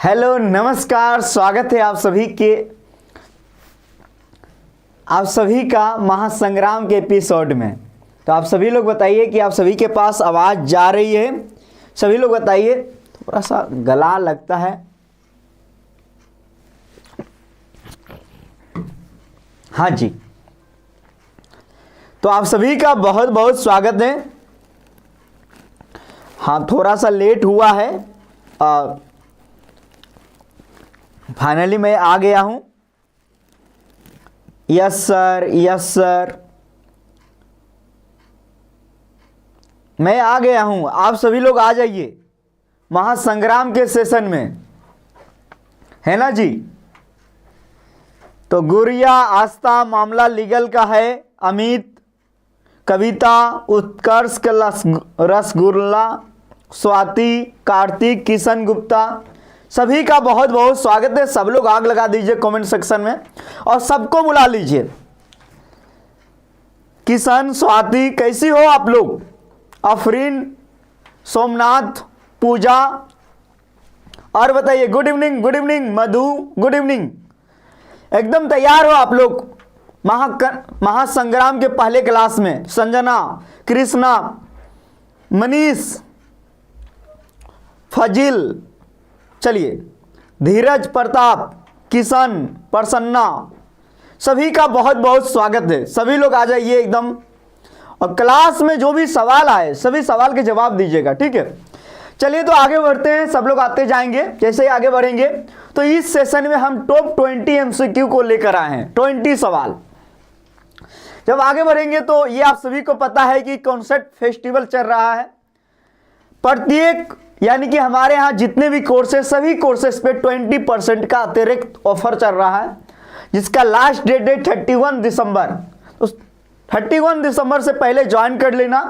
Hello नमस्कार, स्वागत है आप सभी का महासंग्राम के एपिसोड में। तो आप सभी लोग बताइए कि आप सभी के पास आवाज़ जा रही है। सभी लोग बताइए, थोड़ा सा गला लगता है। हाँ जी, तो आप सभी का बहुत बहुत स्वागत है। हाँ, थोड़ा सा लेट हुआ है, फाइनली मैं आ गया हूं। यस सर, यस सर, मैं आ गया हूं। आप सभी लोग आ जाइए महासंग्राम के सेशन में, है ना जी। तो गुड़िया, आस्था, मामला लीगल का है, अमित, कविता, उत्कर्ष का रसगुल्ला, स्वाति, कार्तिक, किशन गुप्ता, सभी का बहुत बहुत स्वागत है। सब लोग आग लगा दीजिए कमेंट सेक्शन में और सबको बुला लीजिए। किशन, स्वाति, कैसी हो आप लोग? अफरीन, सोमनाथ, पूजा, और बताइए। गुड इवनिंग, गुड इवनिंग मधु, गुड इवनिंग। एकदम तैयार हो आप लोग महासंग्राम के पहले क्लास में? संजना, कृष्णा, मनीष, फजिल, चलिए, धीरज, प्रताप, किशन, प्रसन्ना, सभी का बहुत बहुत स्वागत है। सभी लोग आ जाइए एकदम, और क्लास में जो भी सवाल आए सभी सवाल के जवाब दीजिएगा, ठीक है। चलिए तो आगे बढ़ते हैं, सब लोग आते जाएंगे। जैसे ही आगे बढ़ेंगे तो इस सेशन में हम टॉप 20 MCQ को लेकर आए हैं, 20 सवाल। जब आगे बढ़ेंगे तो ये आप सभी को पता है कि कॉन्सेप्ट फेस्टिवल चल रहा है। प्रत्येक यानी कि हमारे यहाँ जितने भी कोर्सेज, सभी कोर्सेज पे 20% का अतिरिक्त ऑफर चल रहा है, जिसका लास्ट डेट है 31 दिसंबर। तो 31 दिसंबर से पहले ज्वाइन कर लेना,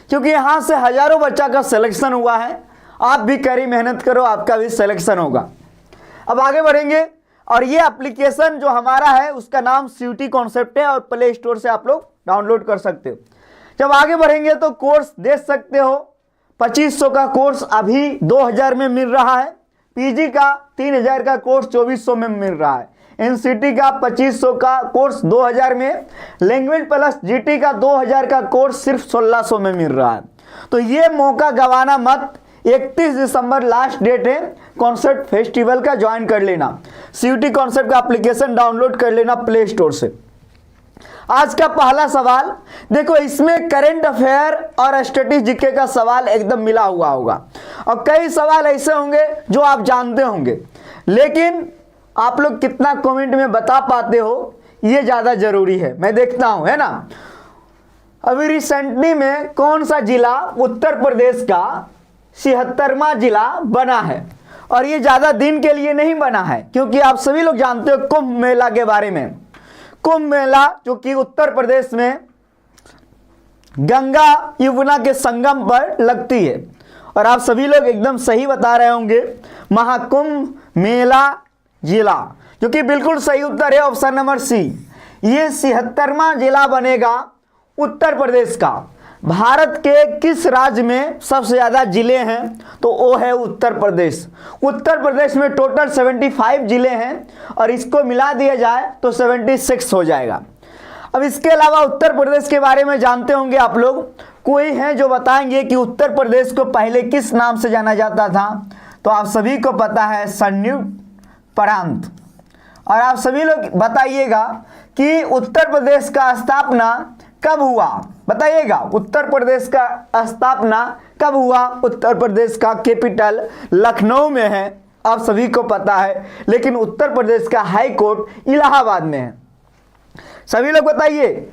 क्योंकि यहाँ से हजारों बच्चा का सिलेक्शन हुआ है। आप भी कड़ी मेहनत करो, आपका भी सिलेक्शन होगा। अब आगे बढ़ेंगे, और ये एप्लीकेशन जो हमारा है उसका नाम CUET कॉन्सेप्ट है, और प्ले स्टोर से आप लोग डाउनलोड कर सकते हो। जब आगे बढ़ेंगे तो कोर्स देख सकते हो। 2500 का कोर्स अभी 2000 में मिल रहा है। PG का 3000 का कोर्स 2400 में मिल रहा है। NCT का 2500 का कोर्स 2000 में। लैंग्वेज प्लस GT का 2000 का कोर्स सिर्फ 1600 में मिल रहा है। तो ये मौका गंवाना मत। 31 दिसंबर लास्ट डेट है कॉन्सेप्ट फेस्टिवल का, ज्वाइन कर लेना। CUET कॉन्सेप्ट का एप्लीकेशन डाउनलोड कर लेना प्ले स्टोर से। आज का पहला सवाल देखो, इसमें करंट अफेयर और स्टैटिस्टिक्स जीके का सवाल एकदम मिला हुआ होगा, और कई सवाल ऐसे होंगे जो आप जानते होंगे, लेकिन आप लोग कितना कमेंट में बता पाते हो ये ज्यादा जरूरी है। मैं देखता हूं, है ना। अभी रिसेंटली में कौन सा जिला उत्तर प्रदेश का 76वां जिला बना है, और ये ज्यादा दिन के लिए नहीं बना है, क्योंकि आप सभी लोग जानते हो कुंभ मेला के बारे में। कुंभ मेला जो कि उत्तर प्रदेश में गंगा यमुना के संगम पर लगती है, और आप सभी लोग एकदम सही बता रहे होंगे, महाकुंभ मेला जिला, जो कि बिल्कुल सही उत्तर है ऑप्शन नंबर C। ये 76वां जिला बनेगा उत्तर प्रदेश का। भारत के किस राज्य में सबसे ज्यादा जिले हैं? तो वो है उत्तर प्रदेश। उत्तर प्रदेश में टोटल 75 जिले हैं, और इसको मिला दिया जाए तो 76 हो जाएगा। अब इसके अलावा उत्तर प्रदेश के बारे में जानते होंगे आप लोग, कोई हैं जो बताएंगे कि उत्तर प्रदेश को पहले किस नाम से जाना जाता था? तो आप सभी को पता है, संयुक्त प्रांत। और आप सभी लोग बताइएगा कि उत्तर प्रदेश का स्थापना कब हुआ? बताइएगा, उत्तर प्रदेश का स्थापना कब हुआ? उत्तर प्रदेश का कैपिटल लखनऊ में है, आप सभी को पता है, लेकिन उत्तर प्रदेश का हाई कोर्ट इलाहाबाद में है। सभी लोग बताइए।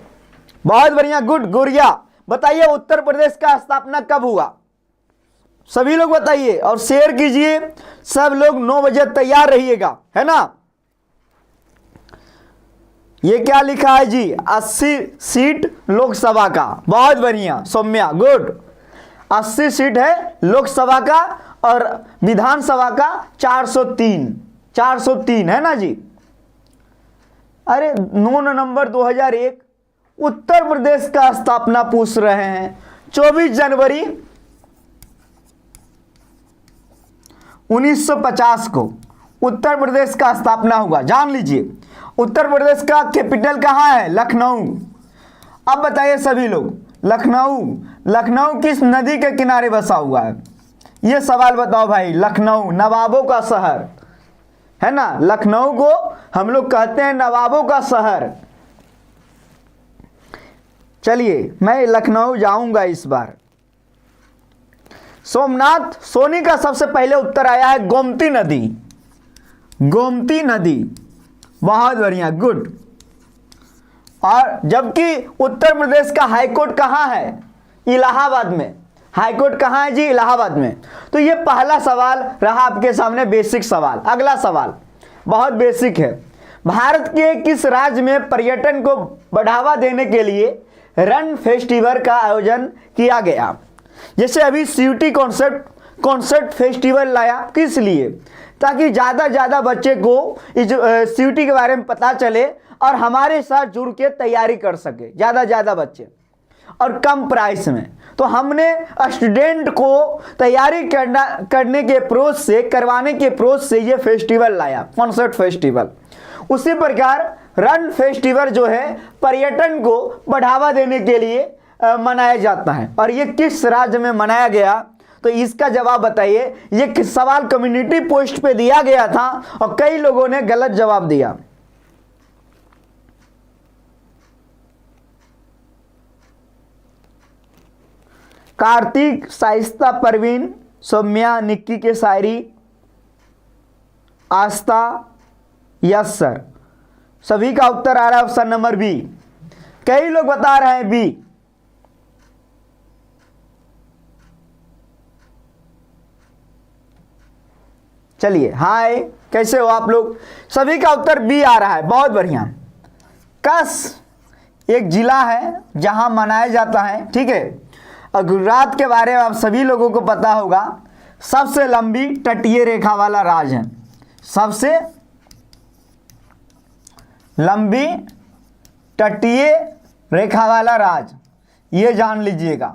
बहुत बढ़िया, गुड। गुड़िया, बताइए उत्तर प्रदेश का स्थापना कब हुआ? सभी लोग बताइए और शेयर कीजिए। सब लोग 9 बजे तैयार रहिएगा, है ना। ये क्या लिखा है जी? 80 सीट लोकसभा का। बहुत बढ़िया सौम्या, गुड। 80 सीट है लोकसभा का, और विधानसभा का 403 है ना जी। अरे 9 नवंबर 2001 उत्तर प्रदेश का स्थापना पूछ रहे हैं। 24 जनवरी 1950 को उत्तर प्रदेश का स्थापना हुआ। जान लीजिए उत्तर प्रदेश का कैपिटल कहाँ है? लखनऊ। अब बताइए सभी लोग, लखनऊ किस नदी के किनारे बसा हुआ है? ये सवाल बताओ भाई। लखनऊ नवाबों का शहर है ना, लखनऊ को हम लोग कहते हैं नवाबों का शहर। चलिए मैं लखनऊ जाऊंगा इस बार। सोमनाथ सोनी का सबसे पहले उत्तर आया है गोमती नदी। गोमती नदी, बहुत बढ़िया, गुड। और जबकि उत्तर प्रदेश का हाईकोर्ट कहाँ है? इलाहाबाद में। हाईकोर्ट कहाँ है जी? इलाहाबाद में। तो ये पहला सवाल रहा आपके सामने, बेसिक सवाल। अगला सवाल बहुत बेसिक है। भारत के किस राज्य में पर्यटन को बढ़ावा देने के लिए रन फेस्टिवल का आयोजन किया गया? जैसे अभी सीयूटी कॉन्सर्ट फेस्टिवल लाया, किस लिए? ताकि ज़्यादा बच्चे को सीयूटी के बारे में पता चले और हमारे साथ जुड़ के तैयारी कर सके ज़्यादा बच्चे, और कम प्राइस में। तो हमने स्टूडेंट को तैयारी करने के अप्रोच से, करवाने के अप्रोच से ये फेस्टिवल लाया, कॉन्सर्ट फेस्टिवल। उसी प्रकार रन फेस्टिवल जो है पर्यटन को बढ़ावा देने के लिए मनाया जाता है। और ये किस राज्य में मनाया गया? तो इसका जवाब बताइए। ये सवाल कम्युनिटी पोस्ट पे दिया गया था और कई लोगों ने गलत जवाब दिया। कार्तिक, शाइस्ता, परवीन, सौम्या, निक्की के शायरी, आस्था, यस सर। सभी का उत्तर आ रहा है ऑप्शन नंबर बी। कई लोग बता रहे हैं बी। चलिए, हाय, कैसे हो आप लोग? सभी का उत्तर बी आ रहा है, बहुत बढ़िया। कच्छ एक जिला है जहां मनाया जाता है, ठीक है। और गुजरात के बारे में आप सभी लोगों को पता होगा, सबसे लंबी तटीय रेखा वाला राज्य है। सबसे लंबी तटीय रेखा वाला राज्य, ये जान लीजिएगा।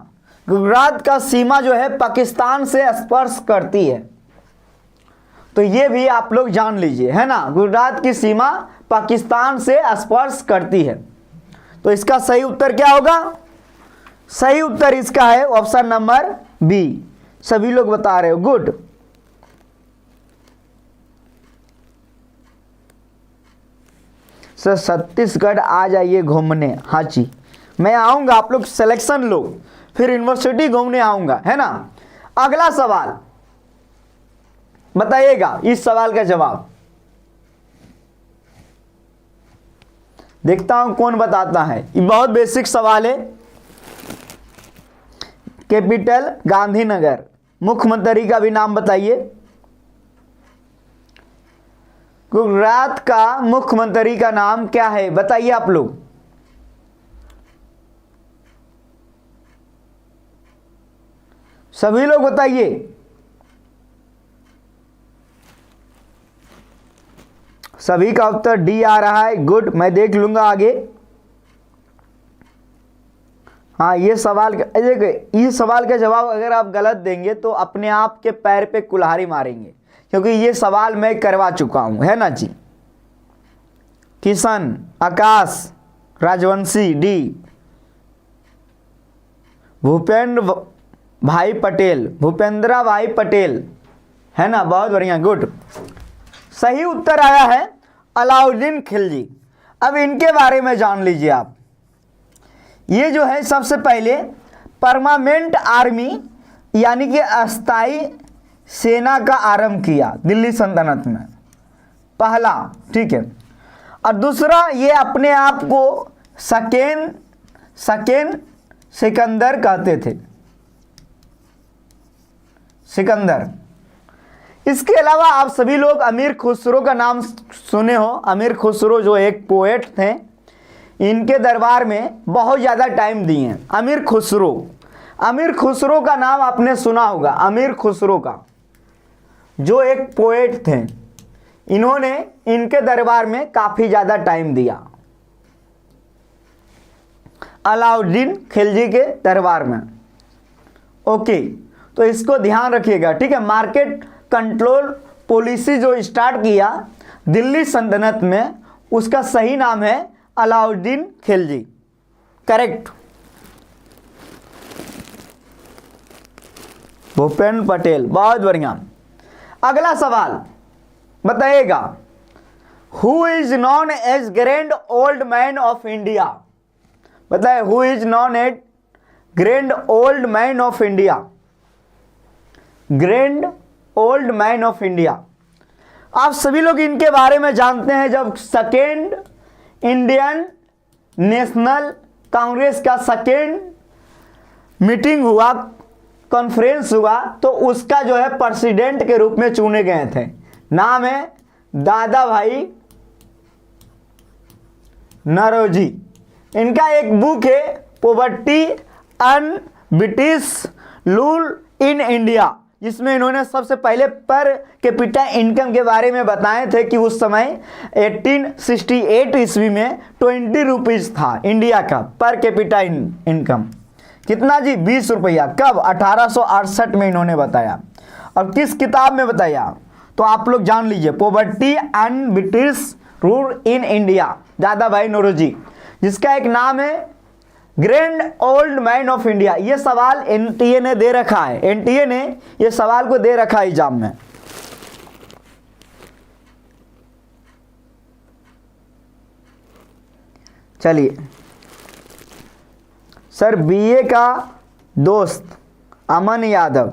गुजरात का सीमा जो है पाकिस्तान से स्पर्श करती है, तो ये भी आप लोग जान लीजिए, है ना। गुजरात की सीमा पाकिस्तान से स्पर्श करती है। तो इसका सही उत्तर क्या होगा? सही उत्तर इसका है ऑप्शन नंबर बी। सभी लोग बता रहे हो, गुड। सर छत्तीसगढ़ आ जाइए घूमने। हाँ जी, मैं आऊंगा, आप लोग सिलेक्शन लो, फिर यूनिवर्सिटी घूमने आऊंगा, है ना। अगला सवाल बताइएगा, इस सवाल का जवाब देखता हूं कौन बताता है। ये बहुत बेसिक सवाल है। कैपिटल गांधीनगर। मुख्यमंत्री का भी नाम बताइए। गुजरात का मुख्यमंत्री का नाम क्या है? बताइए आप लोग। सभी लोग बताइए। सभी का उत्तर डी आ रहा है, गुड। मैं देख लूंगा आगे। हाँ, ये सवाल देखिए, इस सवाल का जवाब अगर आप गलत देंगे तो अपने आप के पैर पे कुल्हाड़ी मारेंगे, क्योंकि ये सवाल मैं करवा चुका हूं, है ना जी। किशन, आकाश, राजवंशी डी। भूपेंद्र भाई पटेल, है ना, बहुत बढ़िया, गुड। सही उत्तर आया है अलाउद्दीन खिलजी। अब इनके बारे में जान लीजिए आप। ये जो है सबसे पहले परमानेंट आर्मी यानी कि अस्थाई सेना का आरंभ किया दिल्ली सल्तनत में, पहला, ठीक है। और दूसरा, ये अपने आप को सकेन सिकंदर कहते थे, सिकंदर। इसके अलावा आप सभी लोग अमीर खुसरो का नाम सुने हो। अमीर खुसरो जो एक पोएट थे, इनके दरबार में बहुत ज़्यादा टाइम दिए हैं। अमीर खुसरो का नाम आपने सुना होगा। अमीर खुसरो का जो एक पोएट थे, इन्होंने इनके दरबार में काफ़ी ज़्यादा टाइम दिया, अलाउद्दीन खिलजी के दरबार में। ओके, तो इसको ध्यान रखिएगा, ठीक है। मार्केट कंट्रोल पॉलिसी जो स्टार्ट किया दिल्ली सल्तनत में, उसका सही नाम है अलाउद्दीन खिलजी। करेक्ट। भूपेंद्र पटेल, बहुत बढ़िया। अगला सवाल बताइएगा, who is known as grand old man of India? बताए, who is known as grand old man of India? Grand old man of India, आप सभी लोग इनके बारे में जानते हैं। जब सेकेंड इंडियन नेशनल कांग्रेस का सेकेंड मीटिंग हुआ, कॉन्फ्रेंस हुआ, तो उसका जो है प्रेसिडेंट के रूप में चुने गए थे। नाम है दादा भाई नौरोजी। इनका एक बुक है poverty and British rule in India, जिसमें इन्होंने सबसे पहले पर कैपिटा इनकम के बारे में बताए थे कि उस समय 1868 ईस्वी में 20 रुपीज़ था इंडिया का पर कैपिटा इनकम। कितना जी? 20 रुपया। कब? 1868 में इन्होंने बताया। और किस किताब में बताया? तो आप लोग जान लीजिए, poverty and British rule in India, दादा भाई नौरोजी, जिसका एक नाम है grand old man of India. ये सवाल एनटीए ने दे रखा है, एनटीए ने ये सवाल को दे रखा है एग्जाम में। चलिए सर, बीए का दोस्त अमन यादव,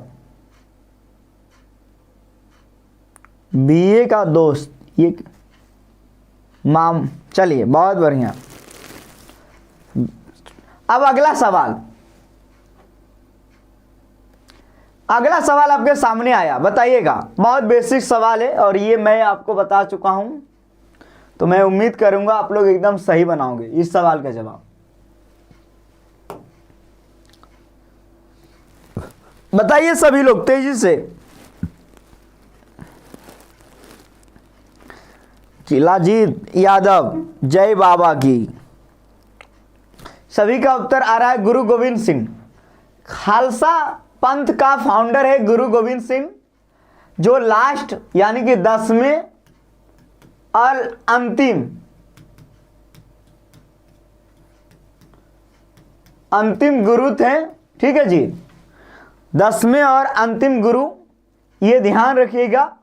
बीए का दोस्त, ये माम, चलिए बहुत बढ़िया। अब अगला सवाल, अगला सवाल आपके सामने आया, बताइएगा। बहुत बेसिक सवाल है और ये मैं आपको बता चुका हूं, तो मैं उम्मीद करूंगा आप लोग एकदम सही बनाओगे इस सवाल का जवाब। बताइए सभी लोग तेजी से। चिलाजीत यादव, जय बाबा की। सभी का उत्तर आ रहा है गुरु गोविंद सिंह। खालसा पंथ का फाउंडर है गुरु गोविंद सिंह, जो लास्ट यानी कि 10वें और अंतिम गुरु थे। ठीक है जी, 10वें और अंतिम गुरु, ये ध्यान रखिएगा।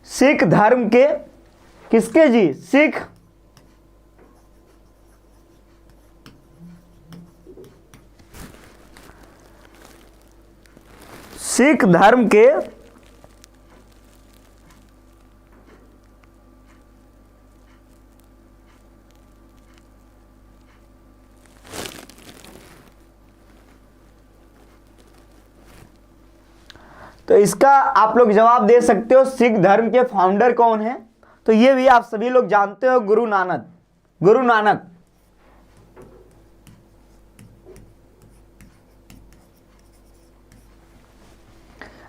सिख धर्म के, किसके जी? सिख धर्म के तो इसका आप लोग जवाब दे सकते हो, सिख धर्म के फाउंडर कौन है? तो ये भी आप सभी लोग जानते हो, गुरु नानक। गुरु नानक।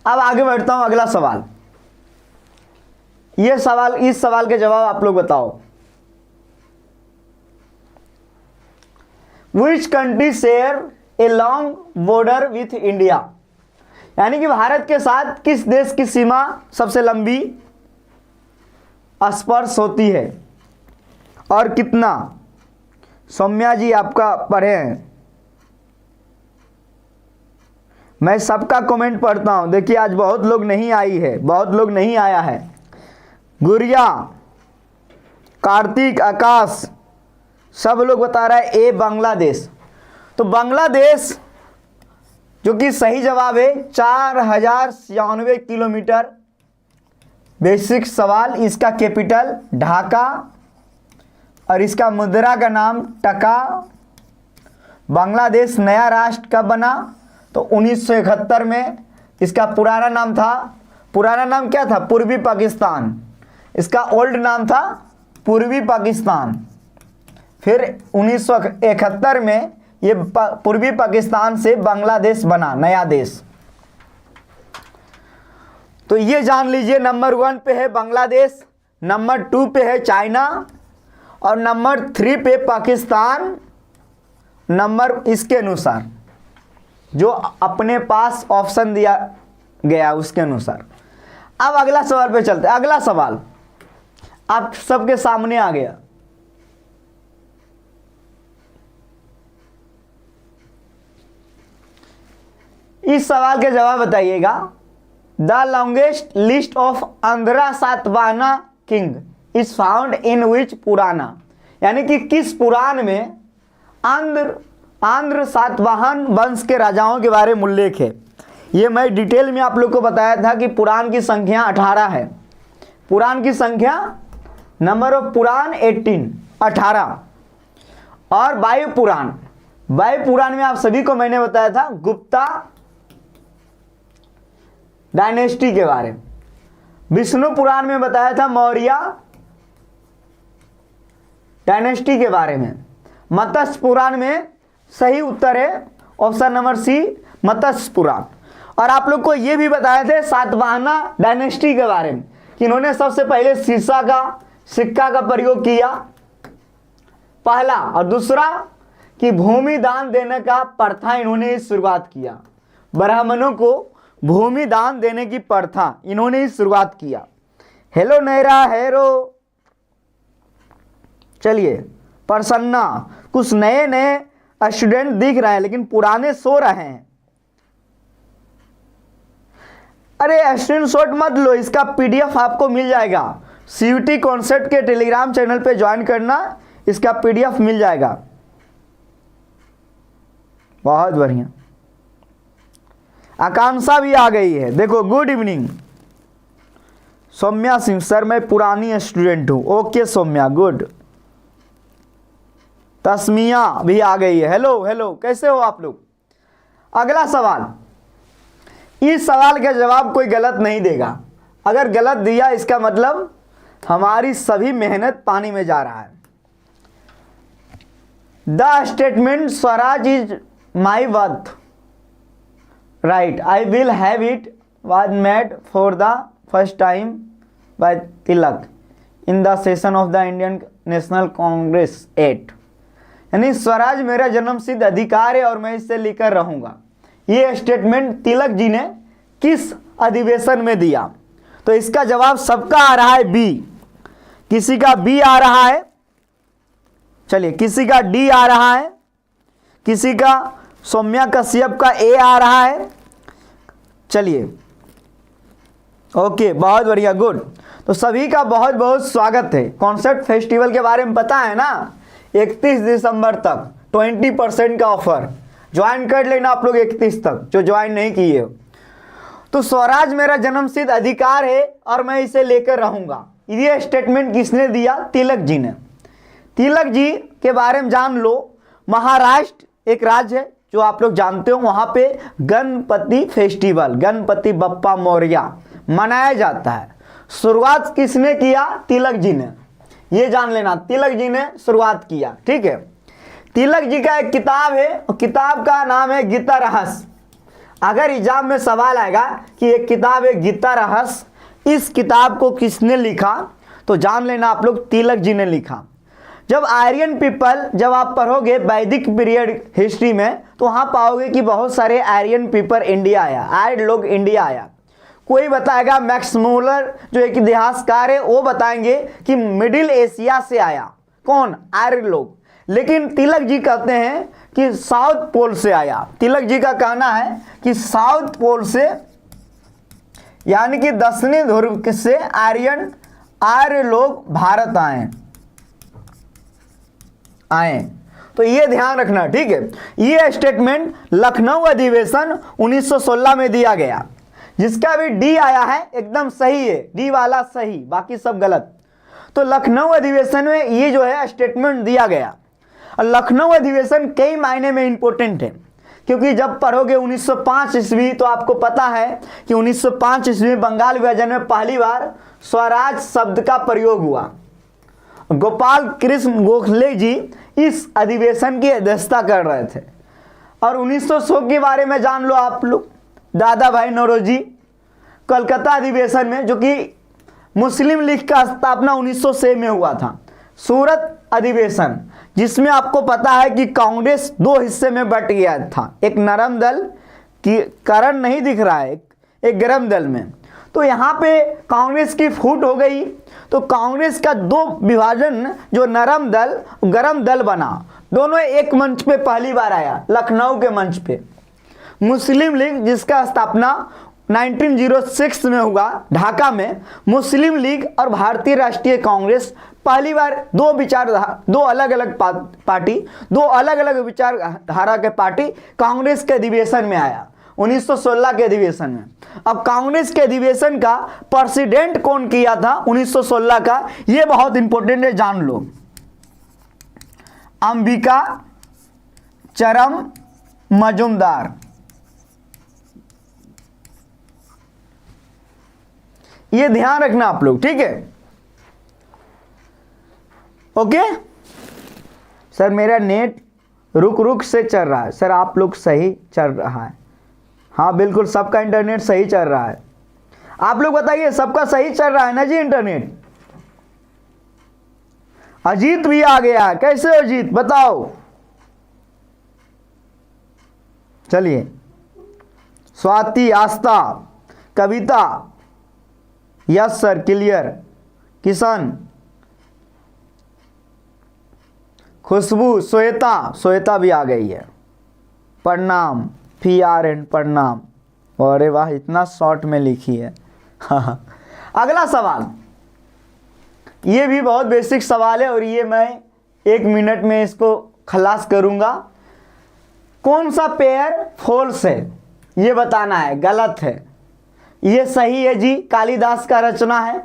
अब आगे बढ़ता हूं, अगला सवाल। ये सवाल, इस सवाल के जवाब आप लोग बताओ। Which country share a long border with India? यानी कि भारत के साथ किस देश की सीमा सबसे लंबी स्पर्श होती है और कितना? सौम्या जी आपका पढ़े हैं, मैं सबका कमेंट पढ़ता हूं। देखिए आज बहुत लोग नहीं आई है, बहुत लोग नहीं आया है। गुड़िया, कार्तिक, आकाश, सब लोग बता रहा है ए बांग्लादेश। तो बांग्लादेश जो कि सही जवाब है, 4096 किलोमीटर। बेसिक सवाल। इसका कैपिटल ढाका और इसका मुद्रा का नाम टका। बांग्लादेश नया राष्ट्र कब बना? तो 1971 में। इसका पुराना नाम था, पुराना नाम क्या था? पूर्वी पाकिस्तान। इसका ओल्ड नाम था पूर्वी पाकिस्तान। फिर 1971 में ये पूर्वी पाकिस्तान से बांग्लादेश बना, नया देश। तो ये जान लीजिए, नंबर 1 पे है बांग्लादेश, नंबर 2 पे है चाइना और नंबर 3 पे पाकिस्तान। नंबर इसके अनुसार जो अपने पास ऑप्शन दिया गया उसके अनुसार। अब अगला सवाल पे चलते हैं। अगला सवाल आप सबके सामने आ गया। इस सवाल के जवाब बताइएगा। The longest list of Andhra Satavahana king is found in which Purana, यानी कि किस पुराण में आंध्र सातवाहन वंश के राजाओं के बारे में उल्लेख है। ये मैं डिटेल में आप लोग को बताया था कि पुराण की संख्या 18 है। पुराण की संख्या नंबर ऑफ पुराण 18 और वायु पुराण में आप सभी को मैंने बताया था गुप्ता डायनेस्टी के बारे में। विष्णु पुराण में बताया था मौर्य डायनेस्टी के बारे में। मत्स्य पुराण में सही उत्तर है ऑप्शन नंबर सी, मत्स्य पुराण। और आप लोग को यह भी बताए थे सातवाहना डायनेस्टी के बारे में कि इन्होंने सबसे पहले शीशा का सिक्का का प्रयोग किया, पहला, और दूसरा कि भूमि दान देने का प्रथा इन्होंने ही शुरुआत किया। ब्राह्मणों को भूमि दान देने की प्रथा इन्होंने ही शुरुआत किया। हेलो नैरा हेरो, चलिए प्रसन्ना, कुछ नए नए स्टूडेंट दिख रहे हैं लेकिन पुराने सो रहे हैं। अरे स्क्रीनशॉट मत लो, इसका पीडीएफ आपको मिल जाएगा। सीयूटी कॉन्सेप्ट के टेलीग्राम चैनल पे ज्वाइन करना, इसका पीडीएफ मिल जाएगा। बहुत बढ़िया, आकांक्षा भी आ गई है। देखो, good evening Soumya Singh, sir मैं पुरानी स्टूडेंट हूं। Okay Saumya, good. तस्मिया भी आ गई है। हेलो हेलो, कैसे हो आप लोग। अगला सवाल, इस सवाल का जवाब कोई गलत नहीं देगा। अगर गलत दिया इसका मतलब हमारी सभी मेहनत पानी में जा रहा है। The statement Swaraj is my worth right I will have it was made for the first time by Tilak in the session of the Indian National Congress 8। यानी स्वराज मेरा जन्मसिद्ध अधिकार है और मैं इससे लेकर रहूंगा। ये स्टेटमेंट तिलक जी ने किस अधिवेशन में दिया? तो इसका जवाब सबका आ रहा है बी। किसी का बी आ रहा है, चलिए किसी का डी आ रहा है, किसी का सौम्या कश्यप का ए आ रहा है। चलिए ओके, बहुत बढ़िया, गुड। तो सभी का बहुत बहुत स्वागत है। कॉन्सेप्ट फेस्टिवल के बारे में पता है ना, 31 दिसंबर तक 20% का ऑफर, ज्वाइन कर लेना आप लोग 31 तक जो ज्वाइन नहीं किए हो। तो स्वराज मेरा जन्मसिद्ध अधिकार है और मैं इसे लेकर रहूंगा, ये स्टेटमेंट किसने दिया? तिलक जी ने। तिलक जी के बारे में जान लो। महाराष्ट्र एक राज्य है जो आप लोग जानते हो, वहां पे गणपति फेस्टिवल, गणपति बप्पा मौर्य मनाया जाता है। शुरुआत किसने किया? तिलक जी ने, ये जान लेना, तिलक जी ने शुरुआत किया। ठीक है, तिलक जी का एक किताब है और किताब का नाम है गीता रहस्य। अगर एग्जाम में सवाल आएगा कि एक किताब है गीता रहस्य, इस किताब को किसने लिखा, तो जान लेना आप लोग तिलक जी ने लिखा। जब आर्यन पीपल, जब आप पढ़ोगे वैदिक पीरियड हिस्ट्री में, तो वहां पाओगे कि बहुत सारे आर्यन पीपल इंडिया आया, आर्य लोग इंडिया आया। कोई बताएगा, मैक्स मूलर जो एक इतिहासकार है वो बताएंगे कि मिडिल एशिया से आया, कौन? आर्य लोग। लेकिन तिलक जी कहते हैं कि साउथ पोल से आया। तिलक जी का कहना है कि साउथ पोल से, यानी कि दक्षिणी ध्रुव से आर्य लोग भारत आए। तो ये ध्यान रखना, ठीक है। ये स्टेटमेंट लखनऊ अधिवेशन 1916 में दिया गया, जिसका भी डी आया है एकदम सही है, डी वाला सही, बाकी सब गलत। तो लखनऊ अधिवेशन में ये जो है स्टेटमेंट दिया गया। और लखनऊ अधिवेशन कई मायने में इंपॉर्टेंट है, क्योंकि जब पढ़ोगे 1905 ईस्वी, तो आपको पता है कि 1905 ईस्वी में बंगाल विभाजन में पहली बार स्वराज शब्द का प्रयोग हुआ। गोपाल कृष्ण गोखले जी इस अधिवेशन की अध्यक्षता कर रहे थे। और 1900 के बारे में जान लो आप लोग, दादा भाई नौरोजी कलकत्ता अधिवेशन में, जो कि मुस्लिम लीग का स्थापना 1906 में हुआ था। सूरत अधिवेशन, जिसमें आपको पता है कि कांग्रेस दो हिस्से में बट गया था। एक नरम दल की, करण नहीं दिख रहा है, एक गर्म दल में। तो यहाँ पे कांग्रेस की फूट हो गई, तो कांग्रेस का दो विभाजन, जो नरम दल गरम दल बना, दोनों एक मंच पे पहली बार आया, लखनऊ के मंच पे। मुस्लिम लीग, जिसका स्थापना 1906 में हुआ ढाका में, मुस्लिम लीग और भारतीय राष्ट्रीय कांग्रेस पहली बार दो अलग अलग पार्टी, दो अलग अलग विचारधारा के पार्टी कांग्रेस के अधिवेशन में आया 1916 के अधिवेशन में। अब कांग्रेस के अधिवेशन का प्रेसिडेंट कौन किया था 1916 का, यह बहुत इंपॉर्टेंट है, जान लो। अंबिका चरम मजूमदार। ये ध्यान रखना आप लोग, ठीक है। ओके सर, मेरा नेट रुक रुक से चल रहा है। सर आप लोग सही चल रहा है? हाँ बिल्कुल, सबका इंटरनेट सही चल रहा है। आप लोग बताइए, सबका सही चल रहा है ना जी इंटरनेट? अजीत भी आ गया है, कैसे हो अजीत, बताओ। चलिए, स्वाति, आस्था, कविता, यस सर क्लियर, किशन, खुशबू, श्वेता भी आ गई है, प्रणाम, PRN प्रणाम। अरे वाह, इतना शॉर्ट में लिखी है। अगला सवाल, ये भी बहुत बेसिक सवाल है और ये मैं 1 मिनट में इसको खलास करूंगा। कौन सा पेयर फॉल्स है ये बताना है, गलत है। ये सही है जी, कालिदास का रचना है।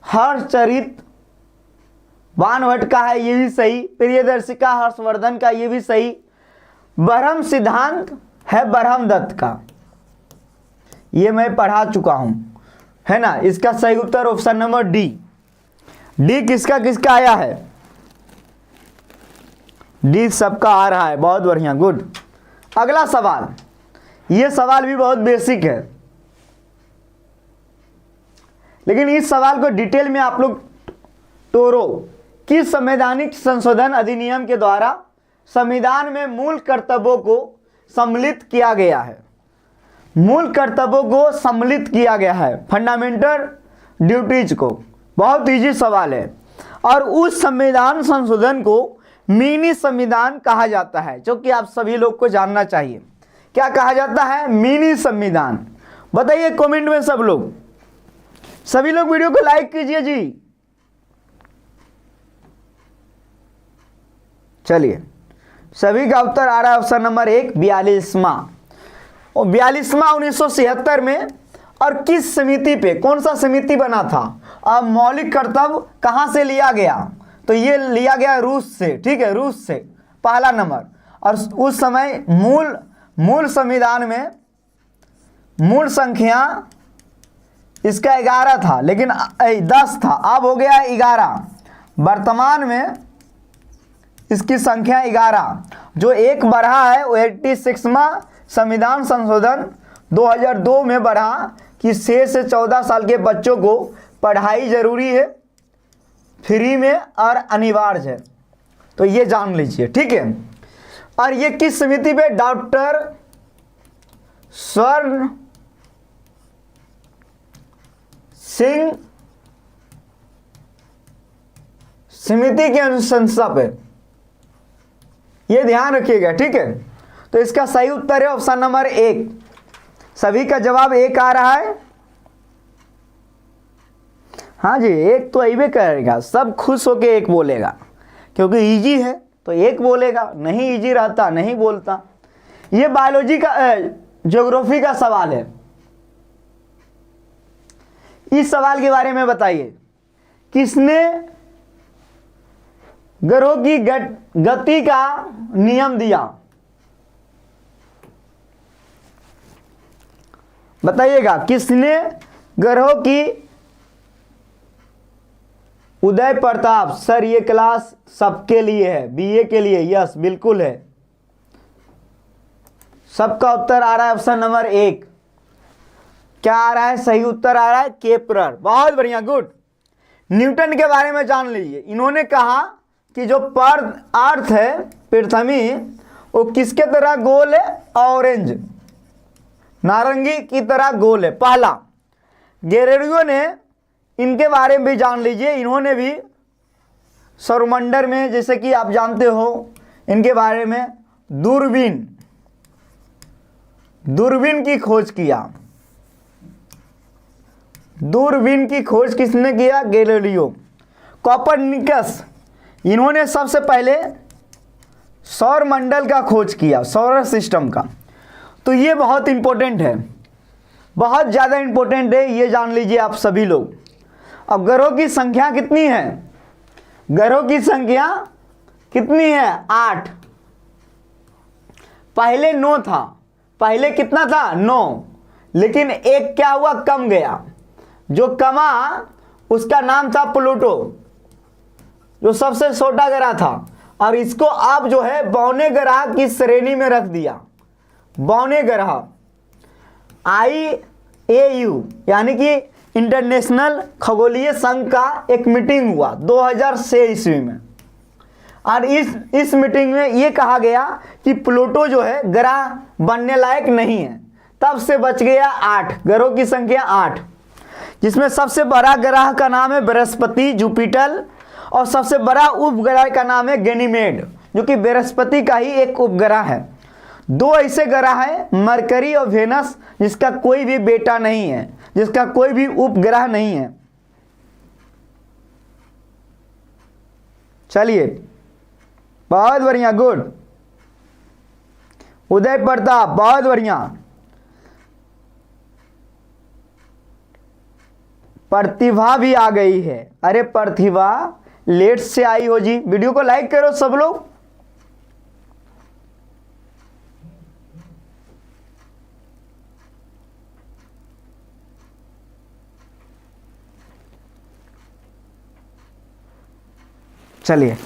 हर्षचरित बाणभट्ट का है, ये भी सही। प्रियदर्शिका हर्षवर्धन का, ये भी सही। ब्रह्म सिद्धांत है ब्रह्मदत्त का, ये मैं पढ़ा चुका हूं, है ना। इसका सही उत्तर ऑप्शन नंबर डी। डी किसका किसका आया है? डी सबका आ रहा है, बहुत बढ़िया, गुड। अगला सवाल, ये सवाल भी बहुत बेसिक है, लेकिन इस सवाल को डिटेल में आप लोग तोड़ो। किस संवैधानिक संशोधन अधिनियम के द्वारा संविधान में मूल कर्तव्यों को सम्मिलित किया गया है? मूल कर्तव्यों को सम्मिलित किया गया है, फंडामेंटल ड्यूटीज को। बहुत इजी सवाल है। और उस संविधान संशोधन को मिनी संविधान कहा जाता है, जो कि आप सभी लोग को जानना चाहिए। क्या कहा जाता है? मिनी संविधान। बताइए कमेंट में सब लोग। सभी लोग वीडियो को लाइक कीजिए जी। चलिए, सभी का उत्तर आ रहा है ऑप्शन नंबर 1, 42वां। और 42वां 1976 में। और किस समिति पे, कौन सा समिति बना था? अब मौलिक कर्तव्य कहां से लिया गया? तो ये लिया गया रूस से, ठीक है, रूस से पहला नंबर। और उस समय मूल संविधान में मूल संख्या इसका 11 था, लेकिन 10 था, अब हो गया 11। वर्तमान में इसकी संख्या 11। जो एक बढ़ा है वो 86वां संविधान संशोधन 2002 में बढ़ा कि 6 से 14 साल के बच्चों को पढ़ाई जरूरी है, फ्री में और अनिवार्य है। तो ये जान लीजिए, ठीक है। और ये किस समिति पे? डॉक्टर स्वर्ण सिंह समिति की अनुशंसा पे, ये ध्यान रखिएगा, ठीक है। तो इसका सही उत्तर है ऑप्शन नंबर 1। सभी का जवाब 1 आ रहा है। हाँ जी, 1 तो अइबे करेगा, सब खुश होके 1 बोलेगा, क्योंकि इजी है तो 1 बोलेगा, नहीं इजी रहता नहीं बोलता। ये बायोलॉजी का ज्योग्राफी का सवाल है। इस सवाल के बारे में बताइए, किसने ग्रहों की गति का नियम दिया? बताइएगा, किसने ग्रहों की उदय प्रताप। सर ये क्लास सबके लिए है, BA के लिए, यस बिल्कुल है। सबका उत्तर आ रहा है ऑप्शन नंबर 1। क्या आ रहा है? सही उत्तर आ रहा है केपलर। बहुत बढ़िया, गुड। न्यूटन के बारे में जान लीजिए। इन्होंने कहा कि जो अर्थ है पृथ्वी, वो किसके तरह गोल है? ऑरेंज। नारंगी की तरह गोल है। पहला, गैलीलियो ने इनके बारे में भी जान लीजिए, इन्होंने भी सौरमंडल में, जैसे कि आप जानते हो इनके बारे में, दूरबीन की खोज किया। दूरबीन की खोज किसने किया? गैलीलियो। कोपरनिकस, इन्होंने सबसे पहले सौरमंडल का खोज किया, सोलर सिस्टम का। तो ये बहुत इंपॉर्टेंट है, बहुत ज़्यादा इंपॉर्टेंट है, ये जान लीजिए आप सभी लोग। अब ग्रहों की संख्या कितनी है? ग्रहों की संख्या कितनी है? 8। पहले 9 था, पहले कितना था? 9, लेकिन एक क्या हुआ? कम गया। जो कमा उसका नाम था प्लूटो, जो सबसे छोटा ग्रह था, और इसको अब जो है बौने ग्रह की श्रेणी में रख दिया। बौने ग्रह, IAU यानी कि इंटरनेशनल खगोलीय संघ का एक मीटिंग हुआ 2006 ईस्वी में, और इस मीटिंग में ये कहा गया कि प्लूटो जो है ग्रह बनने लायक नहीं है। तब से बच गया 8, ग्रहों की संख्या 8, जिसमें सबसे बड़ा ग्रह का नाम है बृहस्पति, जुपिटर, और सबसे बड़ा उपग्रह का नाम है गैनीमेड, जो कि बृहस्पति का ही एक उपग्रह है। 2 ऐसे ग्रह हैं, मरकरी और वेनस, जिसका कोई भी बेटा नहीं है, जिसका कोई भी उपग्रह नहीं है। चलिए, बहुत बढ़िया, गुड। उदय प्रताप, बहुत बढ़िया। प्रतिभा भी आ गई है। अरे प्रतिभा लेट से आई हो जी। वीडियो को लाइक करो सब लोग। चलिए,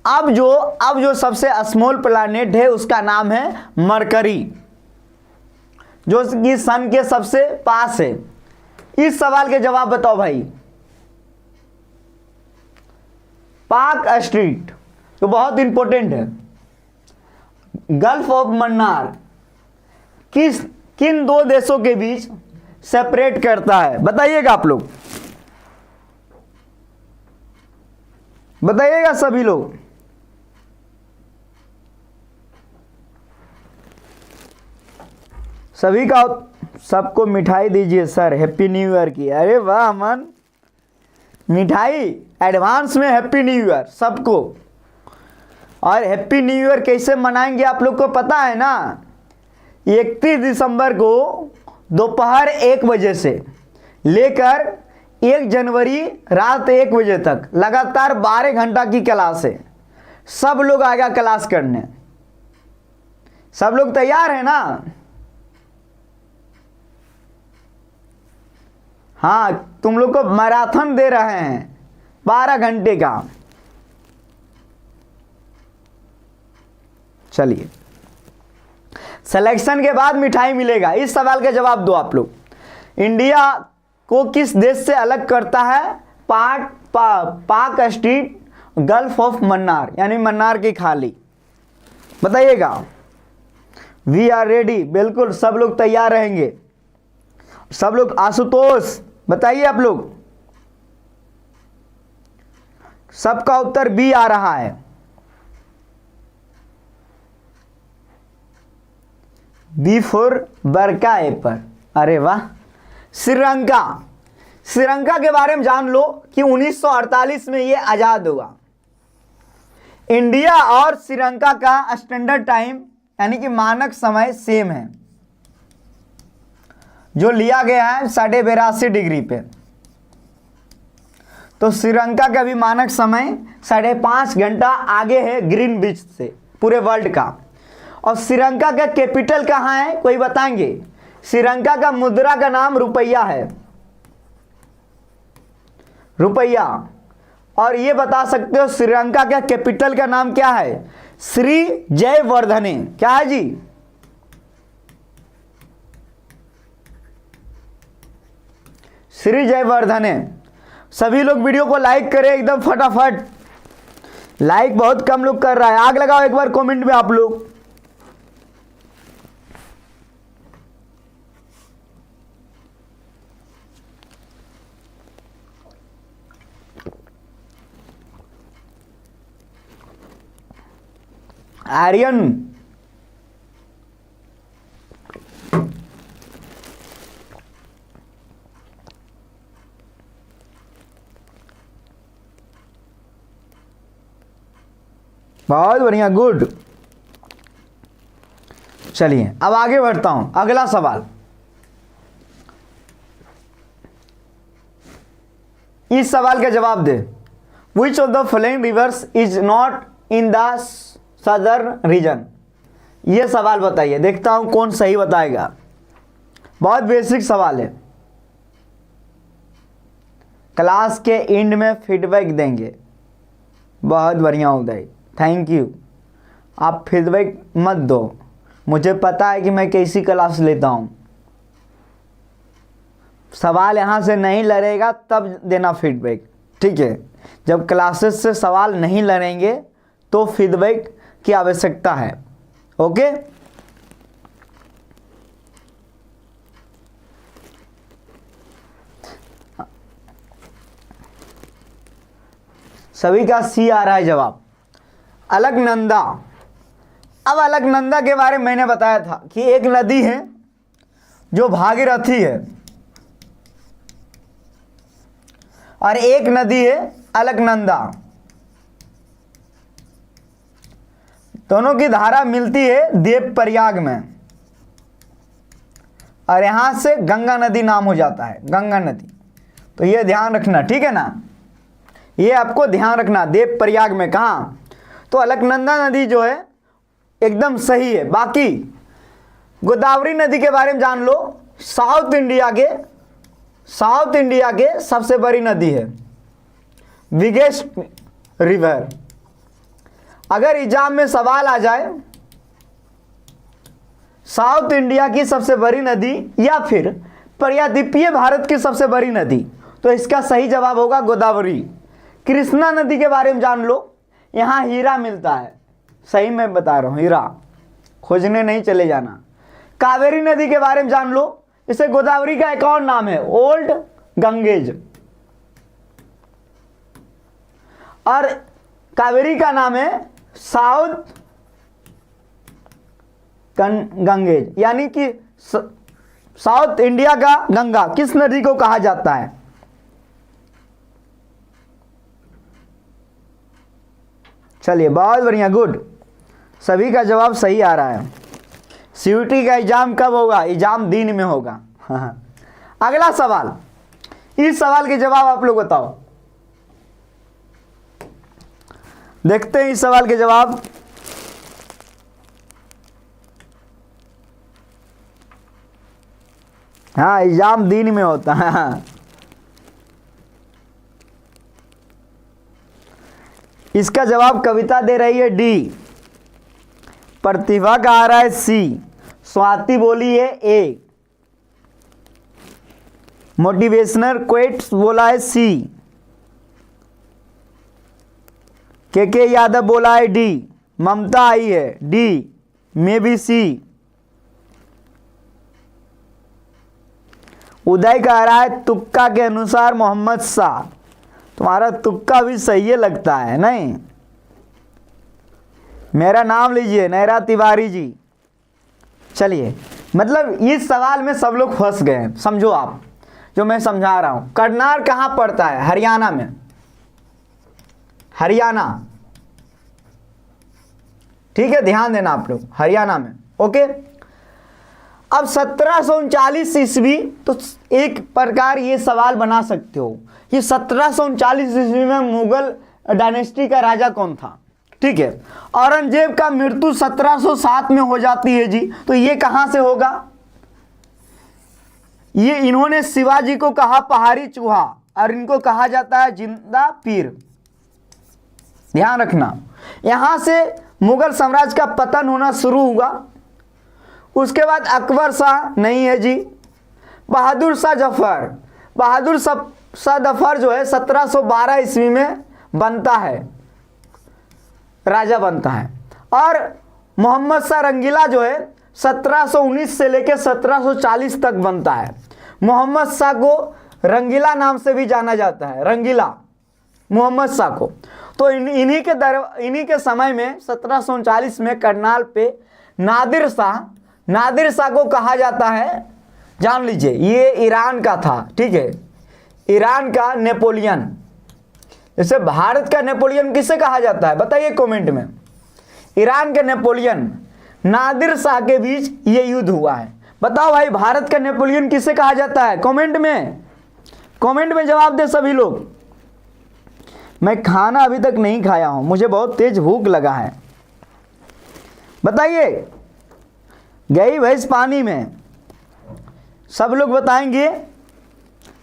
अब जो सबसे स्मॉल प्लैनेट है उसका नाम है मरकरी, जो कि सन के सबसे पास है। इस सवाल के जवाब बताओ भाई। पाक स्ट्रीट, तो बहुत इंपॉर्टेंट है। गल्फ ऑफ मन्नार किन 2 देशों के बीच सेपरेट करता है? बताइएगा आप लोग, बताइएगा सभी लोग। सभी का सबको मिठाई दीजिए सर, हैप्पी न्यू ईयर की। अरे वाह अमन, मिठाई एडवांस में, हैप्पी न्यू ईयर सबको। और हैप्पी न्यू ईयर कैसे मनाएंगे आप लोग को पता है ना? 31 दिसंबर को दोपहर 1 बजे से लेकर 1 जनवरी रात 1 बजे तक लगातार 12 घंटा की क्लास है। सब लोग आएगा क्लास करने। सब लोग तैयार है ना? हाँ, तुम लोग को मैराथन दे रहे हैं 12 घंटे का। चलिए, सिलेक्शन के बाद मिठाई मिलेगा। इस सवाल का जवाब दो आप लोग। इंडिया को किस देश से अलग करता है पाक स्ट्रीट गल्फ ऑफ मन्नार, यानी मन्नार की खाड़ी? बताइएगा। वी आर रेडी, बिल्कुल सब लोग तैयार रहेंगे। सब लोग, आशुतोष बताइए आप लोग। सबका उत्तर बी आ रहा है। बी फॉर बरका एपर। अरे वाह। श्रीलंका के बारे में जान लो कि 1948 में ये आजाद हुआ। इंडिया और श्रीलंका का स्टैंडर्ड टाइम यानी कि मानक समय सेम है, जो लिया गया है 82.5 डिग्री पे। तो श्रीलंका का भी मानक समय 5.5 घंटा आगे है ग्रीनविच से पूरे वर्ल्ड का। और श्रीलंका का कैपिटल कहाँ है, कोई बताएंगे? श्रीलंका का मुद्रा का नाम रुपया है, रुपया। और ये बता सकते हो श्रीलंका का कैपिटल का नाम क्या है? श्री जयवर्धने। क्या है जी? श्री जयवर्धने। सभी लोग वीडियो को लाइक करें एकदम फटाफट। लाइक बहुत कम लोग कर रहा है। आग लगाओ एक बार कमेंट में आप लोग। आर्यन, बहुत बढ़िया, गुड। चलिए अब आगे बढ़ता हूं, अगला सवाल। इस सवाल का जवाब दे। Which of the following rivers is not in the southern region. यह सवाल बताइए, देखता हूं कौन सही बताएगा। बहुत बेसिक सवाल है, क्लास के एंड में फीडबैक देंगे। बहुत बढ़िया उदय, थैंक यू। आप फीडबैक मत दो, मुझे पता है कि मैं कैसी क्लास लेता हूं। सवाल यहाँ से नहीं लड़ेगा तब देना फीडबैक, ठीक है। जब क्लासेस से सवाल नहीं लड़ेंगे तो फीडबैक की आवश्यकता है, ओके। सभी का सी आ रहा है जवाब। अलकनंदा। अब अलकनंदा के बारे में मैंने बताया था कि एक नदी है जो भागीरथी है और एक नदी है अलकनंदा। दोनों की धारा मिलती है देवप्रयाग में और यहां से गंगा नदी नाम हो जाता है, गंगा नदी। तो ये ध्यान रखना, ठीक है ना, ये आपको ध्यान रखना। देवप्रयाग में कहाँ, तो अलकनंदा नदी जो है एकदम सही है। बाकी गोदावरी नदी के बारे में जान लो। साउथ इंडिया के सबसे बड़ी नदी है, बिगेस्ट रिवर। अगर एग्जाम में सवाल आ जाए साउथ इंडिया की सबसे बड़ी नदी या फिर पर्यादीपीय भारत की सबसे बड़ी नदी, तो इसका सही जवाब होगा गोदावरी। कृष्णा नदी के बारे में जान लो, यहाँ हीरा मिलता है, सही मैं बता रहा हूँ, हीरा खोजने नहीं चले जाना। कावेरी नदी के बारे में जान लो, इसे गोदावरी का एक और नाम है ओल्ड गंगेज, और कावेरी का नाम है साउथ गंगेज, यानी कि साउथ इंडिया का गंगा किस नदी को कहा जाता है। चलिए बहुत बढ़िया, गुड। सभी का जवाब सही आ रहा है। सीयूटी का एग्जाम कब होगा, एग्जाम दिन में होगा। अगला सवाल, इस सवाल के जवाब आप लोग बताओ। देखते हैं इस सवाल के जवाब। हाँ, एग्जाम दिन में होता है। इसका जवाब कविता दे रही है डी, प्रतिभा का आ रहा है सी, स्वाति बोली है ए, मोटिवेशनल क्वेट्स बोला है सी, के यादव बोला है डी, ममता आई है डी, में भी सी, उदय का आ रहा है तुक्का के अनुसार मोहम्मद शाह। तुम्हारा तुक्का भी सही लगता है, नहीं? मेरा नाम लीजिए, नैरा तिवारी जी। चलिए, मतलब इस सवाल में सब लोग फंस गए हैं, समझो आप जो मैं समझा रहा हूं। करनाल कहां पड़ता है, हरियाणा में, हरियाणा, ठीक है, ध्यान देना आप लोग, हरियाणा में, ओके। अब 1739 ईस्वी, तो एक प्रकार ये सवाल बना सकते हो कि 1739 ईस्वी में मुगल डायनेस्टी का राजा कौन था, ठीक है। औरंगजेब का मृत्यु 1707 में हो जाती है जी, तो ये कहां से होगा। ये इन्होंने शिवाजी को कहा पहाड़ी चूहा और इनको कहा जाता है जिंदा पीर, ध्यान रखना। यहां से मुगल साम्राज्य का पतन होना शुरू हुआ। उसके बाद अकबर शाह नहीं है जी, बहादुर शाह जफर, बहादुर शाह जफर जो है 1712 ईस्वी में बनता है, राजा बनता है। और मोहम्मद शाह रंगीला जो है 1719 से लेकर 1740 तक बनता है। मोहम्मद शाह को रंगीला नाम से भी जाना जाता है, रंगीला मोहम्मद शाह को। तो इन्हीं के समय में 1739 में करनाल पे नादिर शाह को कहा जाता है, जान लीजिए ये ईरान का था, ठीक है, ईरान का नेपोलियन। जैसे भारत का नेपोलियन किसे कहा जाता है बताइए कमेंट में। ईरान के नेपोलियन नादिर शाह के बीच ये युद्ध हुआ है। बताओ भाई भारत का नेपोलियन किसे कहा जाता है, कमेंट में जवाब दे सभी लोग। मैं खाना अभी तक नहीं खाया हूं, मुझे बहुत तेज भूख लगा है। बताइए गई भैंस पानी में, सब लोग बताएंगे।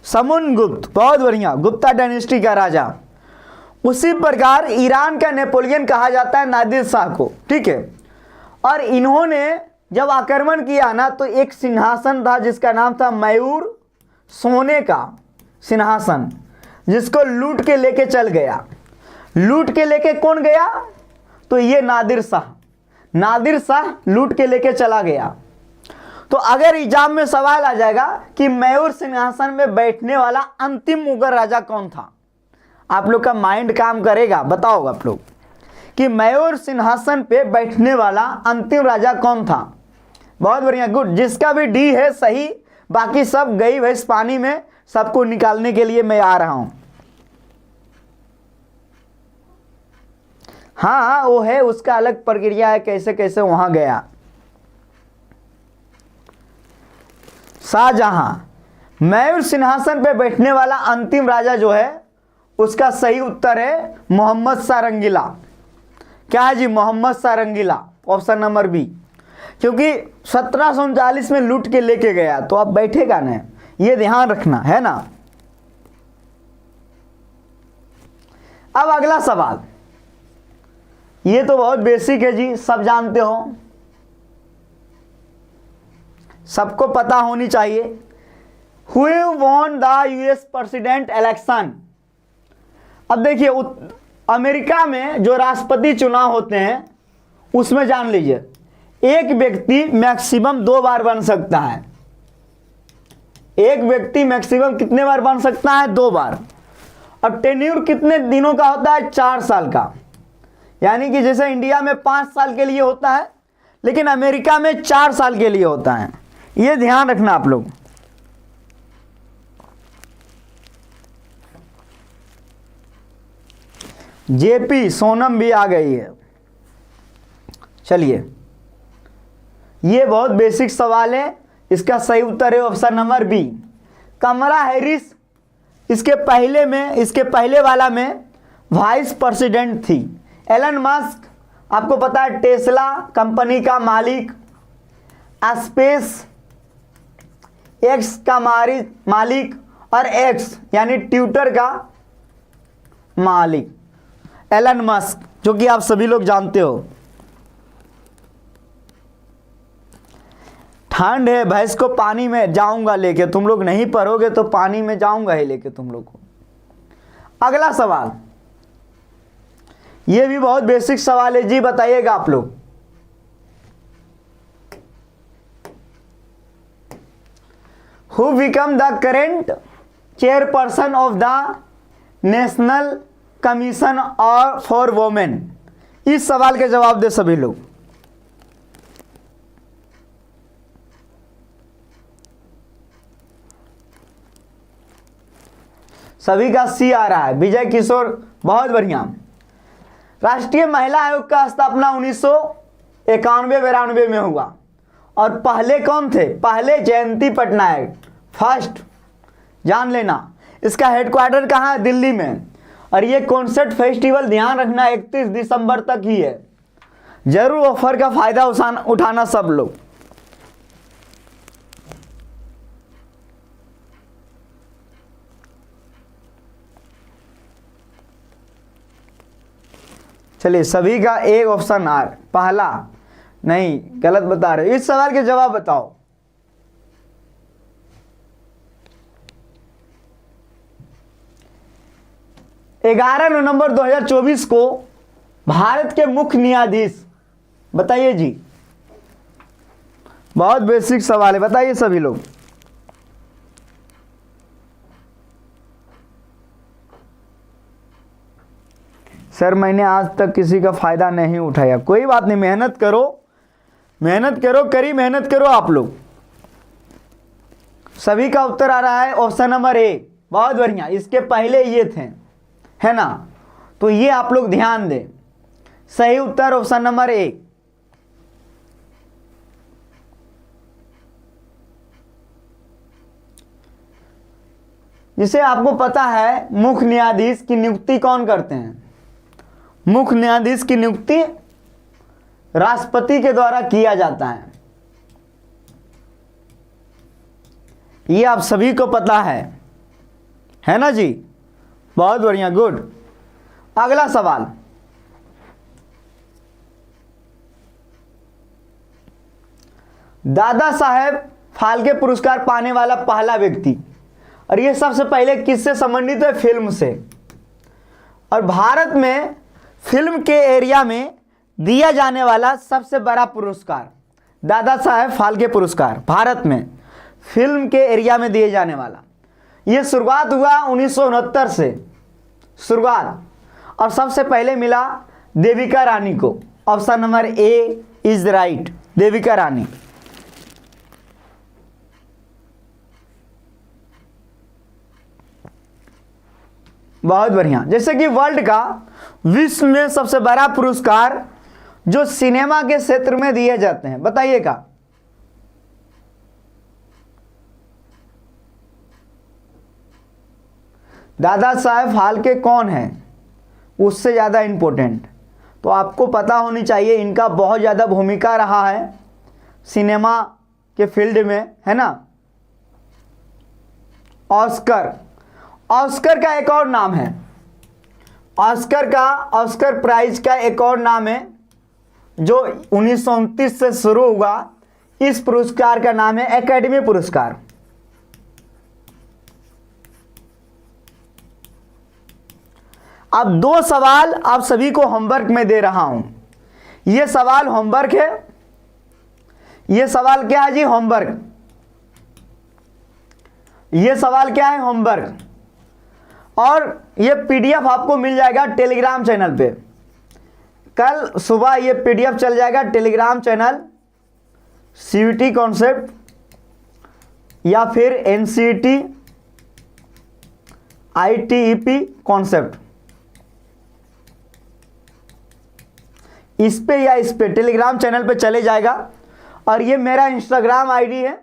समुद्रगुप्त, बहुत बढ़िया, गुप्ता डायनेस्टी का राजा। उसी प्रकार ईरान का नेपोलियन कहा जाता है नादिर शाह को, ठीक है। और इन्होंने जब आक्रमण किया ना तो एक सिंहासन था जिसका नाम था मयूर, सोने का सिंहासन, जिसको लूट के लेके चल गया। लूट के लेके कौन गया? तो ये नादिर शाह लूट के लेके चला गया। तो अगर एग्जाम में सवाल आ जाएगा कि मयूर सिंहासन में बैठने वाला अंतिम मुगल राजा कौन था, आप लोग का माइंड काम करेगा। बताओ आप लोग कि मयूर सिंहासन पे बैठने वाला अंतिम राजा कौन था। बहुत बढ़िया, गुड। जिसका भी डी है सही, बाकी सब गई भैंस पानी में, सबको निकालने के लिए मैं आ रहा हूं। हाँ वो है, उसका अलग प्रक्रिया है, कैसे कैसे वहां गया। शाहजहां, मयूर सिंहासन पे बैठने वाला अंतिम राजा जो है उसका सही उत्तर है मोहम्मद शाह रंगीला। क्या है जी? मोहम्मद शाह रंगीला, ऑप्शन नंबर बी। क्योंकि 1739 में लूट के लेके गया तो अब बैठेगा ना, ये ध्यान रखना है ना। अब अगला सवाल, ये तो बहुत बेसिक है जी, सब जानते हो, सबको पता होनी चाहिए। Who won the US president election. अब देखिए अमेरिका में जो राष्ट्रपति चुनाव होते हैं उसमें जान लीजिए एक व्यक्ति मैक्सिमम 2 बार बन सकता है। एक व्यक्ति मैक्सिमम कितने बार बन सकता है? 2 बार। और टेन्यूर कितने दिनों का होता है? 4 साल का। यानी कि जैसे इंडिया में 5 साल के लिए होता है, लेकिन अमेरिका में 4 साल के लिए होता है। ये ध्यान रखना आप लोग। जेपी सोनम भी आ गई है। चलिए ये बहुत बेसिक सवाल है, इसका सही उत्तर है ऑप्शन नंबर बी, कमला हैरिस। इसके पहले वाला में वाइस प्रेसिडेंट थी। एलन मस्क, आपको पता है टेस्ला कंपनी का मालिक, स्पेस एक्स का मालिक, और एक्स यानी ट्विटर का मालिक एलन मस्क, जो कि आप सभी लोग जानते हो। ठंड है, भैंस को पानी में जाऊंगा लेके, तुम लोग नहीं पढ़ोगे तो पानी में जाऊंगा ही लेके तुम लोग को। अगला सवाल, ये भी बहुत बेसिक सवाल है जी, बताइएगा आप लोग। Who become the current chairperson of the national commission और फॉर वोमेन। इस सवाल के जवाब दे सभी लोग। सभी का सी आ रहा है। विजय किशोर, बहुत बढ़िया। राष्ट्रीय महिला आयोग का स्थापना 1991-92 में हुआ। और पहले कौन थे? पहले जयंती पटनायक, फर्स्ट, जान लेना। इसका हेडक्वार्टर कहाँ है? दिल्ली में। और ये कॉन्सर्ट फेस्टिवल ध्यान रखना 31 दिसंबर तक ही है। जरूर ऑफर का फायदा उठाना सब लोग। चलिए सभी का एक ऑप्शन आर, पहला नहीं, गलत बता रहे। इस सवाल के जवाब बताओ। ग्यारह नवंबर 2024 को भारत के मुख्य न्यायाधीश, बताइए जी। बहुत बेसिक सवाल है, बताइए सभी लोग। सर मैंने आज तक किसी का फ़ायदा नहीं उठाया। कोई बात नहीं, मेहनत करो, मेहनत करो, मेहनत करो आप लोग। सभी का उत्तर आ रहा है ऑप्शन नंबर ए। बहुत बढ़िया, इसके पहले ये थे, है ना, तो ये आप लोग ध्यान दें। सही उत्तर ऑप्शन नंबर ए। जिसे आपको पता है मुख्य न्यायाधीश की नियुक्ति कौन करते हैं? मुख्य न्यायाधीश की नियुक्ति राष्ट्रपति के द्वारा किया जाता है। ये आप सभी को पता है ना जी? बहुत बढ़िया, गुड। अगला सवाल, दादा साहेब फाल्के पुरस्कार पाने वाला पहला व्यक्ति, और ये सबसे पहले किससे संबंधित है? फिल्म से। और भारत में फिल्म के एरिया में दिया जाने वाला सबसे बड़ा पुरस्कार दादा साहेब फाल्के पुरस्कार, भारत में फिल्म के एरिया में दिए जाने वाला। ये शुरुआत हुआ 1969 से शुरुआत, और सबसे पहले मिला देविका रानी को। Option number A is right, Devika Rani. बहुत बढ़िया। जैसे कि वर्ल्ड का, विश्व में सबसे बड़ा पुरस्कार जो सिनेमा के क्षेत्र में दिए जाते हैं, बताइएगा। दादा साहेब फाल्के कौन है? उससे ज़्यादा इम्पोर्टेंट तो आपको पता होनी चाहिए, इनका बहुत ज़्यादा भूमिका रहा है सिनेमा के फील्ड में, है ना। ऑस्कर, ऑस्कर का एक और नाम है, ऑस्कर प्राइज का एक और नाम है जो 1929 से शुरू हुआ। इस पुरस्कार का नाम है एकेडमी पुरस्कार। अब दो सवाल आप सभी को होमवर्क में दे रहा हूं। यह सवाल होमवर्क है। यह सवाल क्या है जी? होमवर्क। यह सवाल क्या है? होमवर्क। और ये पीडीएफ आपको मिल जाएगा टेलीग्राम चैनल पे। कल सुबह ये पीडीएफ चल जाएगा टेलीग्राम चैनल, सीयूटी कॉन्सेप्ट या फिर एनसीईटी आईटीईपी कॉन्सेप्ट, इस पे या इस पे टेलीग्राम चैनल पे चले जाएगा। और ये मेरा इंस्टाग्राम आईडी है,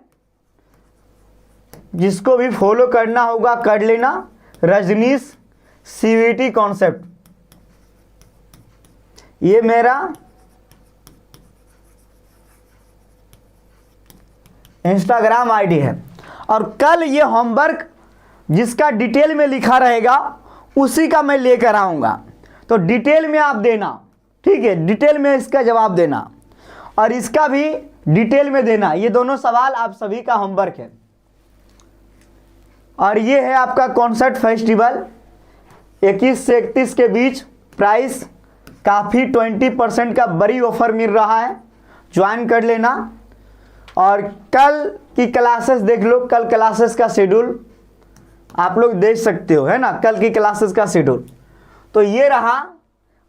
जिसको भी फॉलो करना होगा कर लेना, रजनीश सीवीटी कॉन्सेप्ट, ये मेरा इंस्टाग्राम आईडी है। और कल ये होमवर्क जिसका डिटेल में लिखा रहेगा उसी का मैं लेकर आऊंगा, तो डिटेल में आप देना, ठीक है, डिटेल में इसका जवाब देना और इसका भी डिटेल में देना। ये दोनों सवाल आप सभी का होमवर्क है। और ये है आपका कॉन्सर्ट फेस्टिवल 21 से 31 के बीच। प्राइस काफ़ी 20% का बड़ी ऑफर मिल रहा है, ज्वाइन कर लेना। और कल की क्लासेस देख लो, कल क्लासेस का शेड्यूल आप लोग देख सकते हो, है ना, कल की क्लासेस का शेड्यूल। तो ये रहा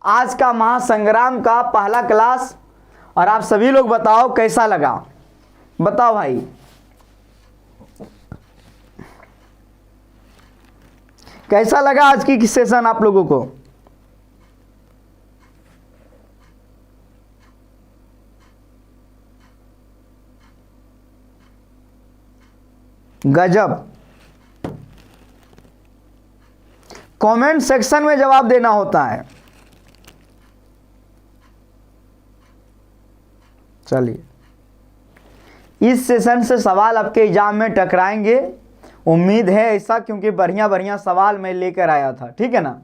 आज का महासंग्राम का पहला क्लास। और आप सभी लोग बताओ कैसा लगा, बताओ भाई। कैसा लगा आज की सेशन आप लोगों को? गजब। कमेंट सेक्शन में जवाब देना होता है। चलिए, इस सेशन से सवाल आपके एग्जाम में टकराएंगे, उम्मीद है ऐसा, क्योंकि बढ़िया बढ़िया सवाल मैं लेकर आया था, ठीक है ना।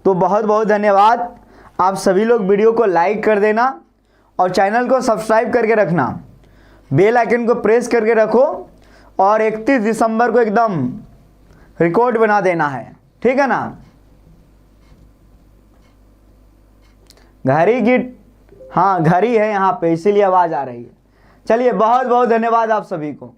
तो बहुत बहुत धन्यवाद। आप सभी लोग वीडियो को लाइक कर देना और चैनल को सब्सक्राइब करके रखना, बेल आइकन को प्रेस करके रखो और 31 दिसंबर को एकदम रिकॉर्ड बना देना है, ठीक है ना। घड़ी की, हाँ घड़ी है यहाँ पे, इसीलिए आवाज़ आ रही है। चलिए, बहुत बहुत धन्यवाद आप सभी को।